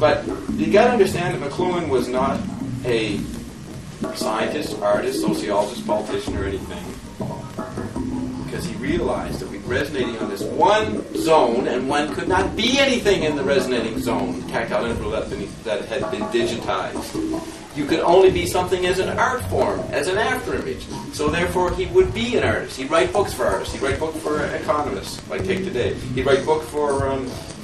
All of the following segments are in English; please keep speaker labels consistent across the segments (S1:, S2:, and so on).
S1: But you got to understand that McLuhan was not a scientist, artist, sociologist, politician, or anything, because he realized that we're resonating on this one zone, and one could not be anything in the resonating zone, tactile interval that had been digitized. You could only be something as an art form, as an afterimage. So therefore, he would be an artist. He'd write books for artists. He'd write books for economists, like Take Today. He'd write books for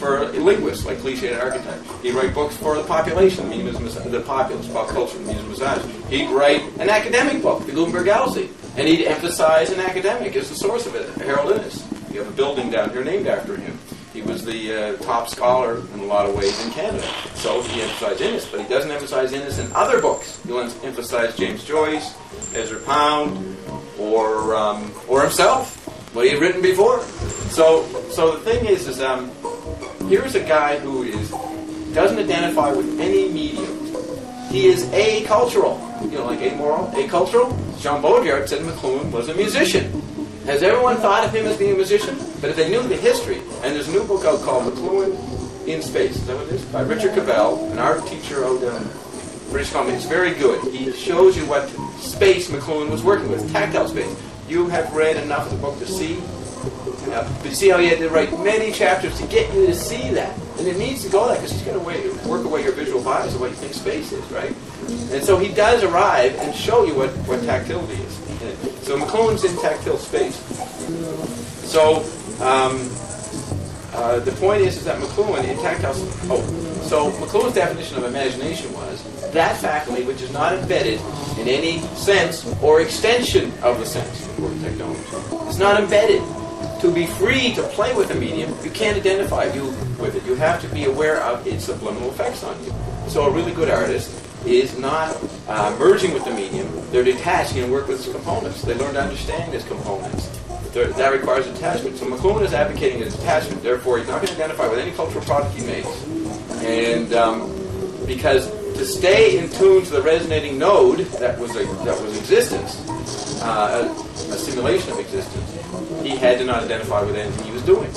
S1: linguists, like Cliched Archetype. He'd write books for the population, the populace, pop culture, the meaning of misogyny. He'd write an academic book, the Gutenberg Galaxy, and he'd emphasize an academic as the source of it, Harold Innis. You have a building down here named after him. He was the top scholar in a lot of ways in Canada. So he emphasized Innis, but he doesn't emphasize Innis in other books. He'll emphasize James Joyce, Ezra Pound, or himself, what he had written before. So the thing is here's a guy who doesn't identify with any medium. He is acultural. Like amoral, acultural. Jean Baudrillard said McLuhan was a musician. Has everyone thought of him as being a musician? But if they knew the history, and there's a new book out called McLuhan in Space, is that what it is? By Richard Cavell, an art teacher out in British Columbia. It's very good. He shows you what space McLuhan was working with, tactile space. You have read enough of the book to see. But see how he had to write many chapters to get you to see that. And it needs to go that because he's got to work away your visual bias of what you think space is, right? And so he does arrive and show you what tactility is. So McLuhan's in tactile space. So the point is that McLuhan in tactile. So McLuhan's definition of imagination was that faculty which is not embedded in any sense or extension of the sense. It's not embedded. To be free to play with a medium, you can't identify with it. You have to be aware of its subliminal effects on you. So a really good artist is not merging with the medium. They're detaching and work with its components. They learn to understand its components. That requires attachment. So McLuhan is advocating a detachment. Therefore, he's not going to identify with any cultural product he makes. And because to stay in tune to the resonating node that was existence, a simulation of existence, he had to not identify with anything he was doing.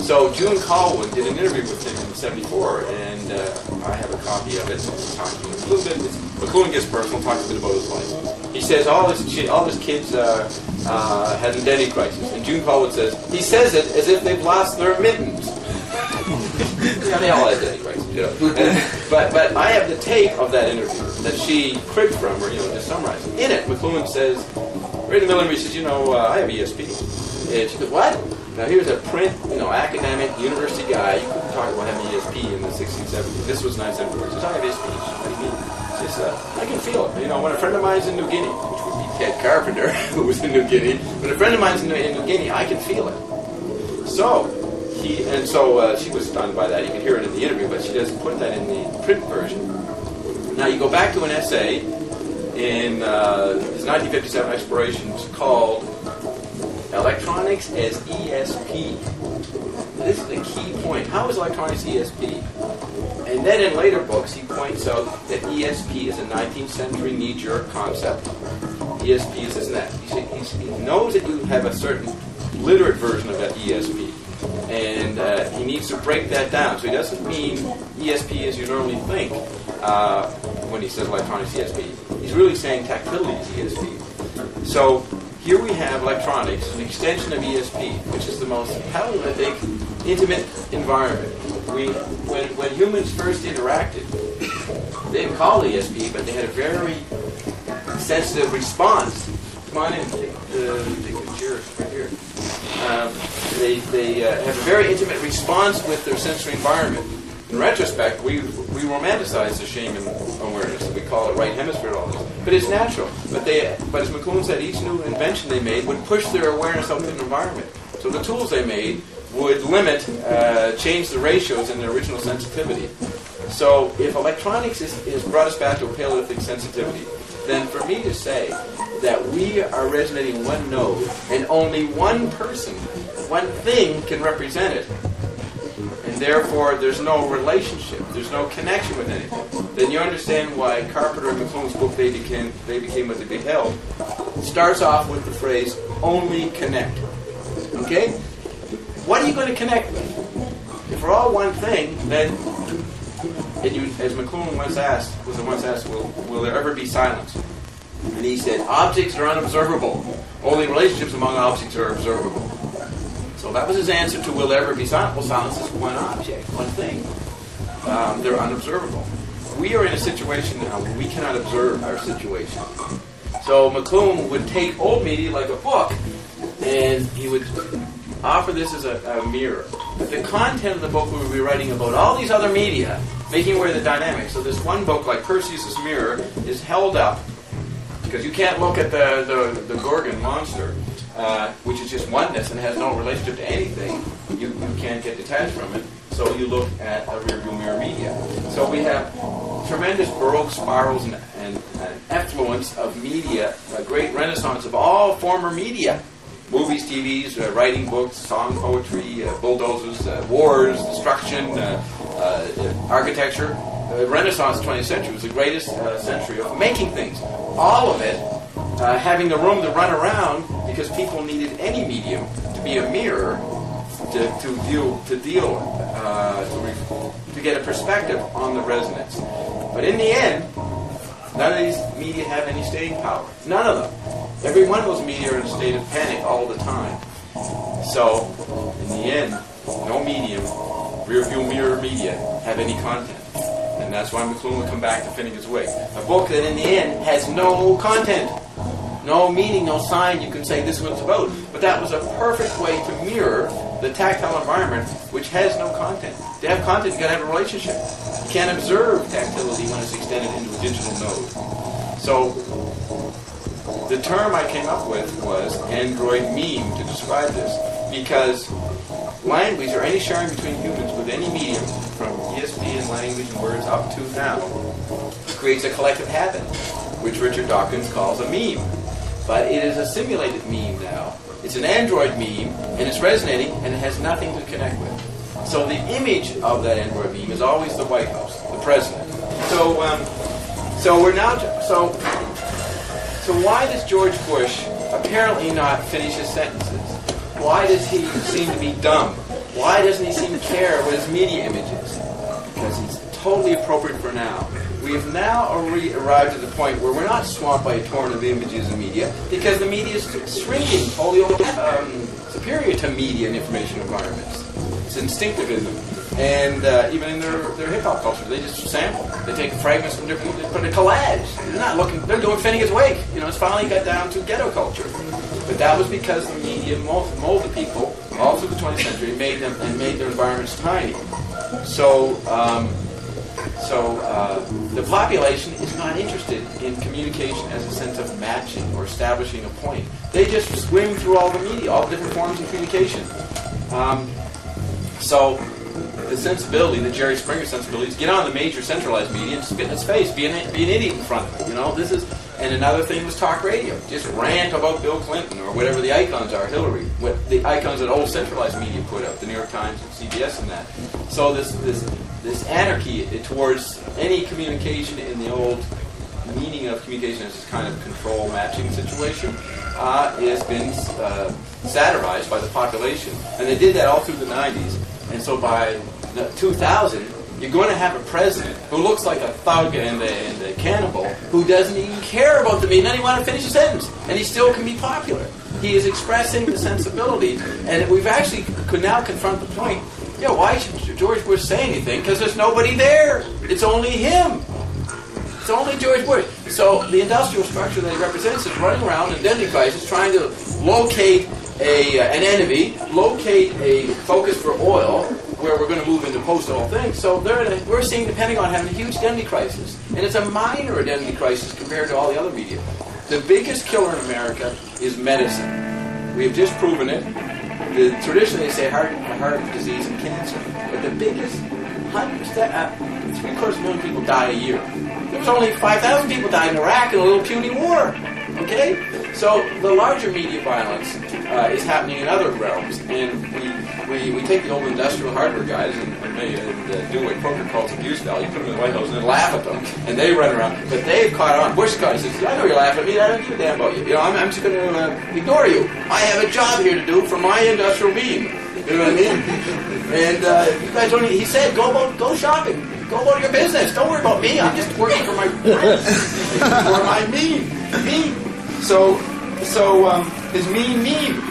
S1: So June Colwyn did an interview with him in '74, and I have a copy of it. Talking a little bit. McLuhan gets personal, talks a bit about his life. He says all his kids had an identity crisis, and June Colwyn says he says it as if they've lost their mittens. They all had identity crisis, but I have the tape of that interview that she cribbed from, or just summarized. In it, McLuhan says, right in the middle of it, he says, I have ESP. And she goes, what? Now here's a print, academic, university guy. You couldn't talk about having ESP in the 60s, 70s. This was 1974. He says, I have ESP. What do you mean? He says, I can feel it. When a friend of mine's in New Guinea, which would be Ted Carpenter, who was in New Guinea, when a friend of mine's in New Guinea, I can feel it. So she was stunned by that. You can hear it in the interview, but she doesn't put that in the print version. Now you go back to an essay in his 1957 explorations called Electronics as ESP. This is the key point. How is electronics ESP? And then in later books, he points out that ESP is a 19th century knee-jerk concept. ESP is this and that. He knows that you have a certain literate version of that ESP. And he needs to break that down. So he doesn't mean ESP as you normally think when he says electronics ESP. He's really saying tactility is ESP. So here we have electronics, an extension of ESP, which is the most paleolithic, intimate environment. When humans first interacted, they didn't call it ESP, but they had a very sensitive response. Come on in, take the chair right here. They have a very intimate response with their sensory environment. In retrospect, we romanticize the shame and awareness, and we call it right hemisphere all this. But it's natural. But as McLuhan said, each new invention they made would push their awareness out to the environment. So the tools they made would change the ratios in their original sensitivity. So if electronics is brought us back to a Paleolithic sensitivity, then for me to say that we are resonating one node and only one person, one thing can represent it, and therefore there's no relationship, there's no connection with anything, then you understand why Carpenter and McLuhan's book, They Became What They Beheld, starts off with the phrase, only connect. Okay? What are you going to connect with? If we're all one thing, then and you, as McLuhan once asked, will there ever be silence? And he said, objects are unobservable. Only relationships among objects are observable. So that was his answer to will there ever be silence. Well, silence is one object, one thing. They're unobservable. We are in a situation now where we cannot observe our situation. So McLuhan would take old media like a book, and he would offer this as a mirror. But the content of the book we would be writing about all these other media, making aware the dynamics. So this one book, like Perseus' Mirror, is held up, because you can't look at the Gorgon monster, which is just oneness and has no relationship to anything. You can't get detached from it. So you look at a rearview mirror media. So we have tremendous Baroque spirals and effluence of media, a great renaissance of all former media. Movies, TVs, writing books, song, poetry, bulldozers, wars, destruction, architecture. The Renaissance 20th century was the greatest century of making things. All of it having the room to run around because people needed any medium to be a mirror to get a perspective on the resonance. But in the end, none of these media have any staying power. None of them. Every one of those media are in a state of panic all the time. So, in the end, no medium, rearview mirror media, have any content. And that's why McLuhan will come back to Finnegan's Wake. A book that in the end has no content. No meaning, no sign you can say this is what it's about. But that was a perfect way to mirror the tactile environment, which has no content. To have content, you've got to have a relationship. You can't observe tactility when it's extended into a digital node. So, the term I came up with was Android meme to describe this, because language, or any sharing between humans with any medium, from ESP and language and words up to now, creates a collective habit, which Richard Dawkins calls a meme. But it is a simulated meme now. It's an Android meme, and it's resonating, and it has nothing to connect with. So the image of that Android meme is always the White House, the president. So why does George Bush apparently not finish his sentences? Why does he seem to be dumb? Why doesn't he seem to care what his media image is? Because he's totally appropriate for now. We have now arrived at the point where we're not swamped by a torrent of images and media, because the media is shrinking, totally superior to media and information environments. It's instinctive in them. And even in their hip-hop culture, they just sample. They take fragments from different, they put in a collage. They're not looking, they're doing Finnegan's Wake. You know, it's finally got down to ghetto culture. But that was because the media molded people all through the 20th century, made their environments tiny. So the population is not interested in communication as a sense of matching or establishing a point. They just swim through all the media, all the different forms of communication. So the sensibility, the Jerry Springer sensibility, is get on the major centralized media and spit in its face, be an idiot in front of it. You know, this is. And another thing was talk radio. Just rant about Bill Clinton or whatever the icons are, Hillary. What the icons that old centralized media put up, the New York Times and CBS and that. So this anarchy towards any communication in the old meaning of communication as this kind of control matching situation has been satirized by the population. And they did that all through the 90s. And so by 2000, you're going to have a president who looks like a thug and a cannibal who doesn't even care about the media, doesn't even want to finish a sentence, and he still can be popular. He is expressing the sensibility, and we've actually could now confront the point, why should George Bush say anything? Because there's nobody there. It's only him. It's only George Bush. So the industrial structure that he represents is running around in deadly crisis, trying to locate an enemy, locate a focus for oil, where we're going to move into post-oil things. So we're seeing the Pentagon having a huge identity crisis. And it's a minor identity crisis compared to all the other media. The biggest killer in America is medicine. We have just proven it. Traditionally they say heart disease and cancer. But the biggest, 750,000 people die a year. There was only 5,000 people died in Iraq in a little puny war. Okay? So the larger media violence is happening in other realms. And we take the old industrial hardware guys and do what Croker calls abuse value, put them in the White House and then laugh at them, and they run around. But they've caught on. Bush guy says, I know you're laughing at me, I don't give a damn about you. I'm just going to ignore you. I have a job here to do for my industrial being. You know what I mean? And you guys don't. He said, go shopping. Go about your business. Don't worry about me. I'm just working for my friends. For my me. So his mean.